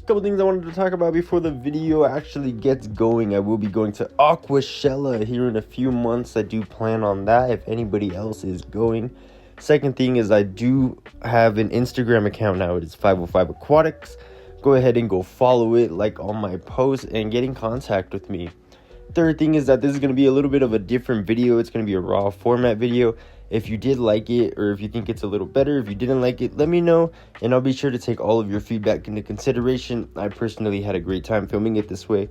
Couple things I wanted to talk about before the video actually gets going. I will be going to Aquashella here in a few months. I do plan on that if anybody else is going. Second thing is I do have an Instagram account now. It is 505 Aquatics. Go ahead and go follow it, like all my posts, and get in contact with me. Third thing is that this is going to be a little bit of a different video. It's going to be a raw format video. If you did like it, or if you think it's a little better, if you didn't like it, let me know, and I'll be sure to take all of your feedback into consideration. I personally had a great time filming it this way,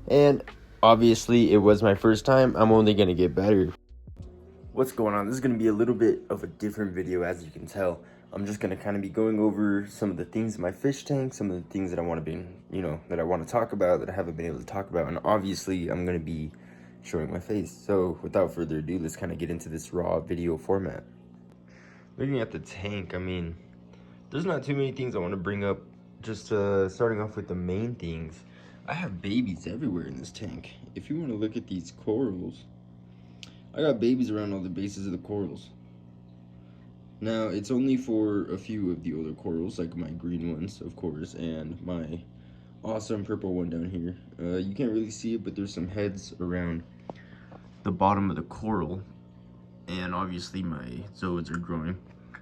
and obviously it was my first time. I'm only going to get better. What's going on? This is going to be a little bit of a different video, as you can tell. I'm just going to kind of be going over some of the things in my fish tank, some of the things that I want to be, that I want to talk about, that I haven't been able to talk about, and obviously I'm going to be showing my face. So without further ado, let's kind of get into this raw video format. Looking at the tank, I mean, there's not too many things I want to bring up. Just starting off with the main things, I have babies everywhere in this tank. If you want to look at these corals, I got babies around all the bases of the corals. Now, it's only for a few of the older corals, like my green ones, of course, and my awesome purple one down here. You can't really see it, but there's some heads around the bottom of the coral, and obviously my zooids are growing.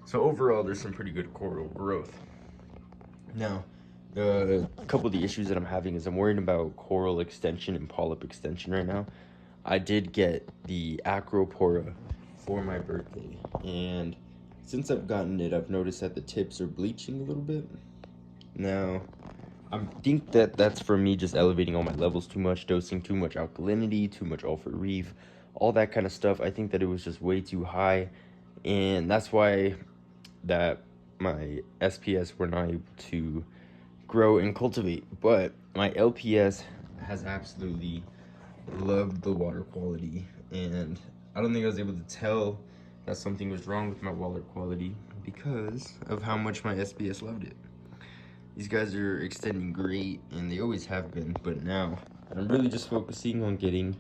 So overall, there's some pretty good coral growth. Now, a couple of the issues that I'm having is I'm worrying about coral extension and polyp extension right now. I did get the Acropora for my birthday, and since I've gotten it, I've noticed that the tips are bleaching a little bit. Now, I think that that's for me just elevating all my levels too much, dosing too much alkalinity, too much alpha reef, all that kind of stuff. I think that it was just way too high, and that's why that my SPS were not able to grow and cultivate. But my LPS has absolutely loved the water quality, and I don't think I was able to tell that something was wrong with my water quality because of how much my SPS loved it. These guys are extending great, and they always have been, but now I'm really just focusing on getting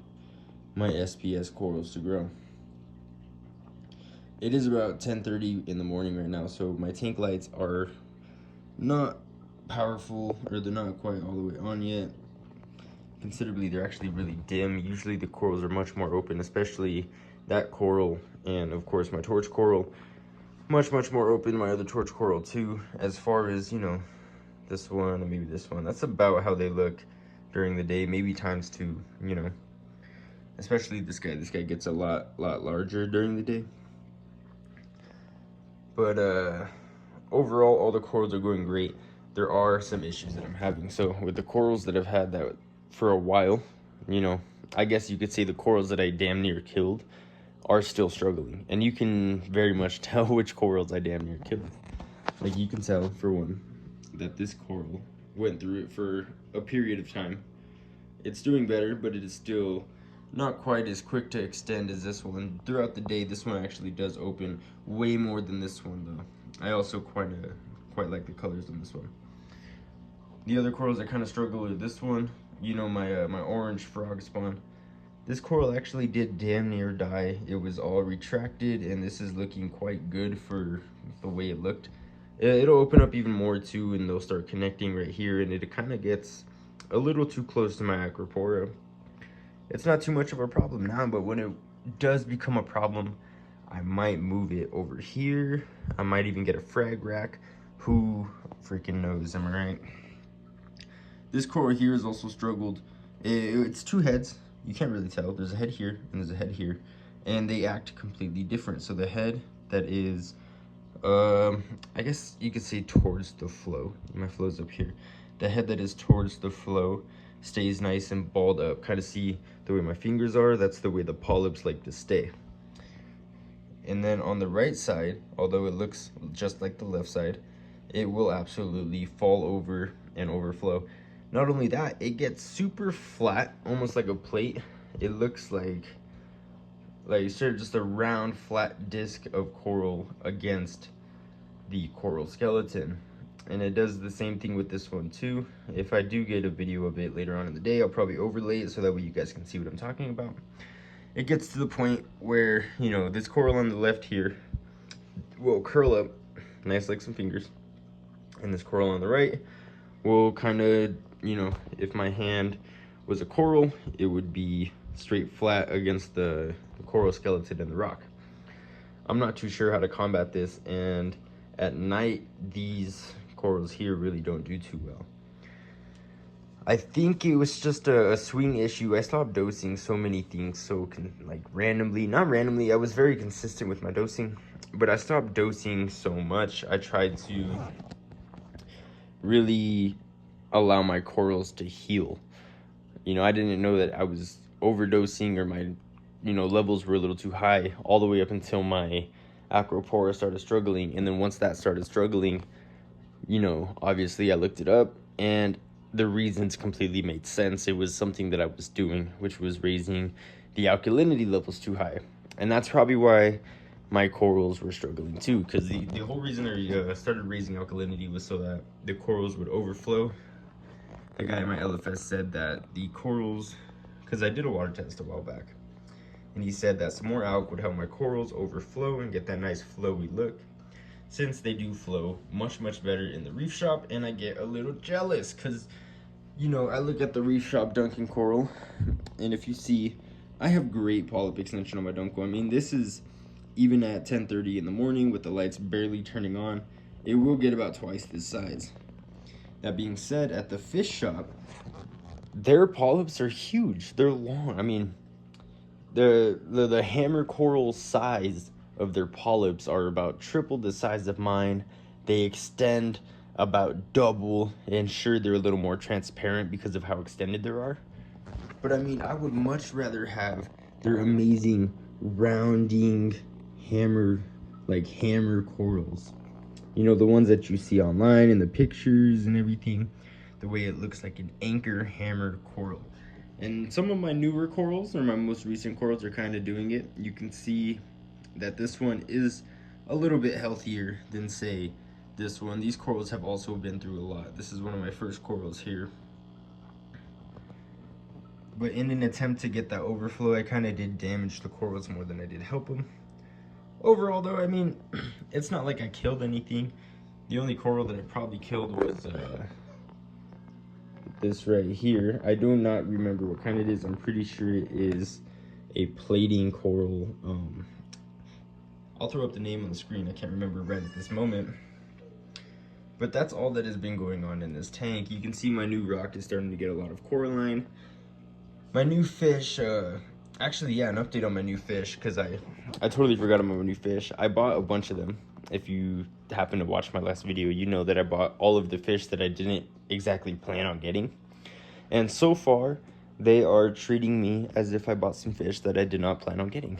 my SPS corals to grow. It is about 10:30 in the morning right now, so my tank lights are not powerful, or they're not quite all the way on yet. Considerably, they're actually really dim. Usually the corals are much more open, especially that coral, and of course my torch coral, much more open. My other torch coral too, as far as, this one and maybe this one. That's about how they look during the day, maybe times two, especially this guy. This guy gets a lot larger during the day. But overall, all the corals are going great. There are some issues that I'm having. So with the corals that I've had that for a while, I guess you could say the corals that I damn near killed are still struggling. And you can very much tell which corals I damn near killed. Like, you can tell, for one, that this coral went through it for a period of time. It's doing better, but it is still not quite as quick to extend as this one. Throughout the day, this one actually does open way more than this one, though. I also quite like the colors on this one. The other corals that kind of struggle are this one. My orange frog spawn. This coral actually did damn near die. It was all retracted, and this is looking quite good for the way it looked. It'll open up even more too, and they'll start connecting right here, and it kind of gets a little too close to my Acropora. It's not too much of a problem now, but when it does become a problem, I might move it over here. I might even get a frag rack. Who freaking knows, am I right? This coral here has also struggled. It's two heads. You can't really tell. There's a head here and there's a head here, and they act completely different. So the head that is, I guess you could say towards the flow. My flow's up here. The head that is towards the flow stays nice and balled up. Kind of see the way my fingers are. That's the way the polyps like to stay. And then on the right side, although it looks just like the left side, it will absolutely fall over and overflow. Not only that, it gets super flat, almost like a plate. It looks like sort of just a round, flat disc of coral against the coral skeleton. And it does the same thing with this one too. If I do get a video of it later on in the day, I'll probably overlay it so that way you guys can see what I'm talking about. It gets to the point where, this coral on the left here will curl up, nice like some fingers. And this coral on the right will kind of, if my hand was a coral, it would be straight flat against the coral skeleton in the rock. I'm not too sure how to combat this, and at night these corals here really don't do too well. I think it was just a swing issue. I stopped dosing so many things not randomly. I was very consistent with my dosing, but I stopped dosing so much. I tried to really allow my corals to heal. I didn't know that I was overdosing, or my levels were a little too high, all the way up until my acropora started struggling. And then once that started struggling, obviously I looked it up, and the reasons completely made sense. It was something that I was doing, which was raising the alkalinity levels too high. And that's probably why my corals were struggling too, because the whole reason I started raising alkalinity was so that the corals would overflow. The guy at my LFS said that the corals, because I did a water test a while back, and he said that some more alk would help my corals overflow and get that nice flowy look, since they do flow much better in the Reef shop. And I get a little jealous because I look at the Reef shop Duncan coral, and if you see, I have great polyp extension on my Duncan. I mean, this is even at 10:30 in the morning with the lights barely turning on, it will get about twice this size. That being said, at the fish shop, their polyps are huge. They're long. I mean, the hammer coral size of their polyps are about triple the size of mine. They extend about double, and sure, they're a little more transparent because of how extended they are. But I mean, I would much rather have their amazing rounding hammer corals. The ones that you see online in the pictures and everything, the way it looks like an anchor hammered coral. And some of my newer corals, or my most recent corals, are kind of doing it. You can see that this one is a little bit healthier than, say, this one. These corals have also been through a lot. This is one of my first corals here. But in an attempt to get that overflow, I kind of did damage the corals more than I did help them. Overall, though, I mean, it's not like I killed anything. The only coral that I probably killed was this right here. I do not remember what kind it is. I'm pretty sure it is a plating coral. I'll throw up the name on the screen. I can't remember right at this moment. But that's all that has been going on in this tank. You can see my new rock is starting to get a lot of coralline. My new fish, actually, yeah, an update on my new fish, because I totally forgot about my new fish. I bought a bunch of them. If you happen to watch my last video, you know that I bought all of the fish that I didn't exactly plan on getting. And so far, they are treating me as if I bought some fish that I did not plan on getting.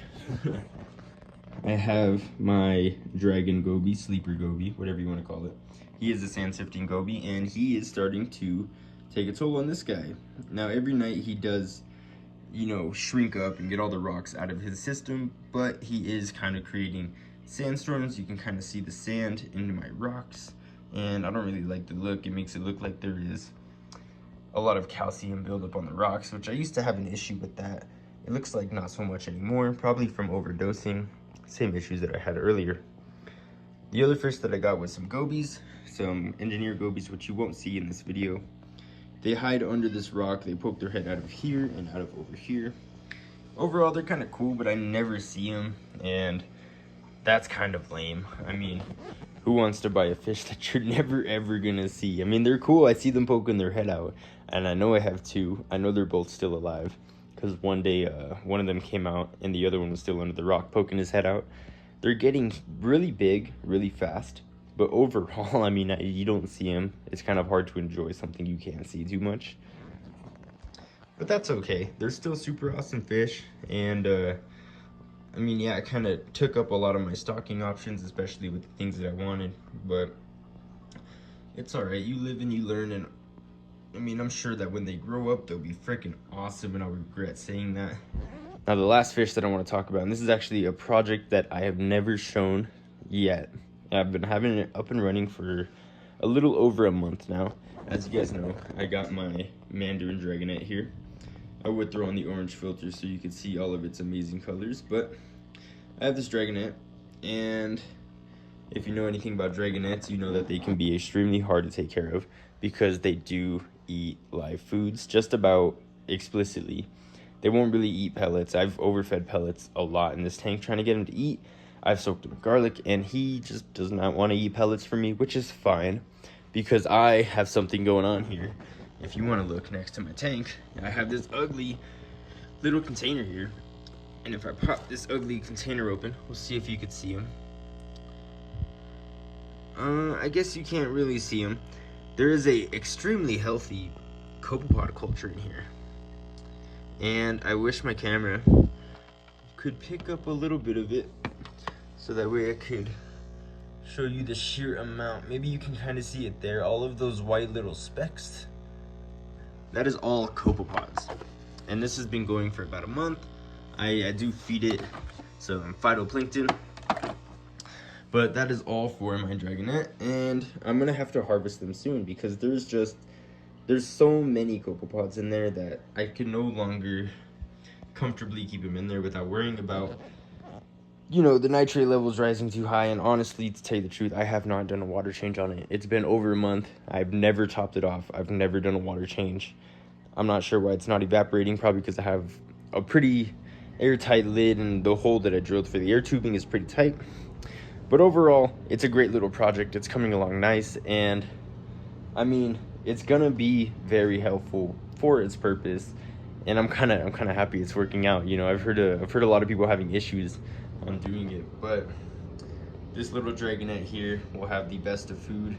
I have my dragon goby, sleeper goby, whatever you want to call it. He is a sand sifting goby, and he is starting to take a toll on this guy. Now, every night he does, shrink up and get all the rocks out of his system, but he is kind of creating sandstorms. You can kind of see the sand into my rocks, and I don't really like the look. It makes it look like there is a lot of calcium buildup on the rocks, which I used to have an issue with that. It looks like not so much anymore, probably from overdosing. Same issues that I had earlier. The other fish that I got was some gobies, some engineer gobies, which you won't see in this video. They hide under this rock. They poke their head out of here and out of over here. Overall, they're kind of cool, but I never see them, and that's kind of lame. I mean, who wants to buy a fish that you're never ever gonna see? I mean, they're cool. I see them poking their head out, and I know I have two. I know they're both still alive, because one day one of them came out and the other one was still under the rock poking his head out. They're getting really big really fast, but overall, I mean, you don't see them. It's kind of hard to enjoy something you can't see too much, but that's okay. They're still super awesome fish. And I mean, yeah, I kind of took up a lot of my stocking options, especially with the things that I wanted, but it's all right. You live and you learn, and I mean, I'm sure that when they grow up, they'll be freaking awesome, and I'll regret saying that. Now, the last fish that I want to talk about, and this is actually a project that I have never shown yet. I've been having it up and running for a little over a month now. As you guys know, I got my Mandarin Dragonette here. I would throw on the orange filter so you could see all of its amazing colors, but I have this Dragonette, and if you know anything about Dragonettes, you know that they can be extremely hard to take care of. because they do eat live foods just about explicitly. They won't really eat pellets. I've overfed pellets a lot in this tank trying to get him to eat. I've soaked him with garlic, and he just does not want to eat pellets from me, which is fine because I have something going on here. If you want to look next to my tank, I have this ugly little container here. And if I pop this ugly container open, we'll see if you could see him. I guess you can't really see him. There is a extremely healthy copepod culture in here. And I wish my camera could pick up a little bit of it so that way I could show you the sheer amount. Maybe you can kind of see it there, all of those white little specks. That is all copepods. And this has been going for about a month. I do feed it some phytoplankton. But that is all for my dragonette, and I'm gonna have to harvest them soon because there's so many copepods in there that I can no longer comfortably keep them in there without worrying about, you know, the nitrate levels rising too high. And honestly, to tell you the truth, I have not done a water change on it. It's been over a month. I've never topped it off. I've never done a water change. I'm not sure why it's not evaporating, probably because I have a pretty airtight lid and the hole that I drilled for the air tubing is pretty tight. But overall, it's a great little project. It's coming along nice, and I mean, it's gonna be very helpful for its purpose. And I'm kind of happy it's working out. You know, I've heard a lot of people having issues on doing it, but this little dragonette here will have the best of food.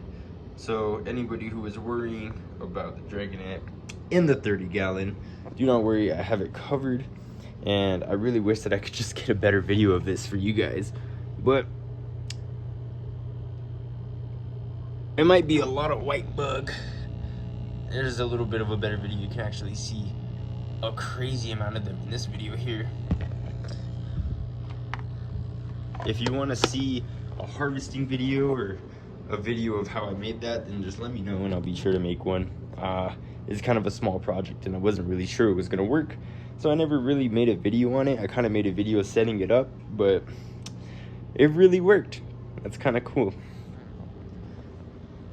So anybody who is worrying about the dragonette in the 30-gallon, do not worry. I have it covered, and I really wish that I could just get a better video of this for you guys, but it might be a lot of white bug. There's a little bit of a better video. You can actually see a crazy amount of them in this video here. If you want to see a harvesting video or a video of how I made that, then just let me know and I'll be sure to make one. It's kind of a small project and I wasn't really sure it was gonna work, so I never really made a video on it. I kind of made a video setting it up, but it really worked. That's kind of cool.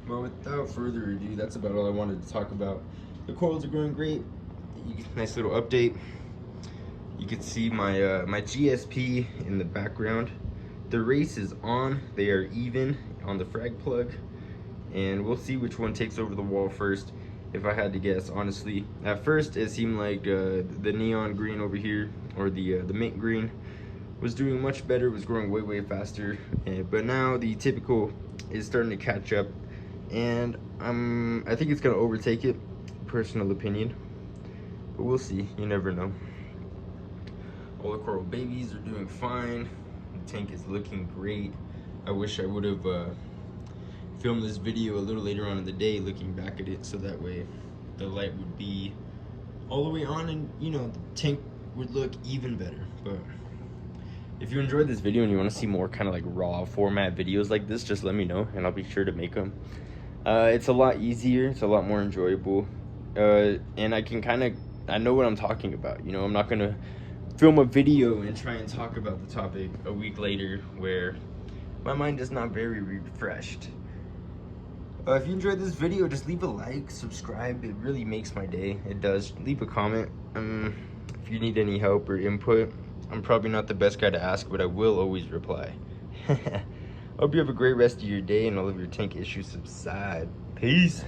Well, without further ado, that's about all I wanted to talk about. The corals are growing great. Nice little update. You can see my my GSP in the background. The race is on. They are even on the frag plug, and we'll see which one takes over the wall first. If I had to guess, honestly, at first it seemed like the neon green over here, or the mint green, was doing much better. Was growing way faster, but now the typical is starting to catch up. And I think it's gonna overtake it, personal opinion, but we'll see. You never know. All the coral babies are doing fine. The tank is looking great. I wish I would have filmed this video a little later on in the day, looking back at it, so that way the light would be all the way on and, you know, the tank would look even better. But if you enjoyed this video and you want to see more kind of like raw format videos like this, just let me know and I'll be sure to make them. It's a lot easier, it's a lot more enjoyable, and I know what I'm talking about. You know, I'm not gonna film a video and try and talk about the topic a week later where my mind is not very refreshed. If you enjoyed this video, just leave a like, subscribe. It really makes my day. It does. Leave a comment. If you need any help or input, I'm probably not the best guy to ask, but I will always reply. Hope you have a great rest of your day and all of your tank issues subside. Peace.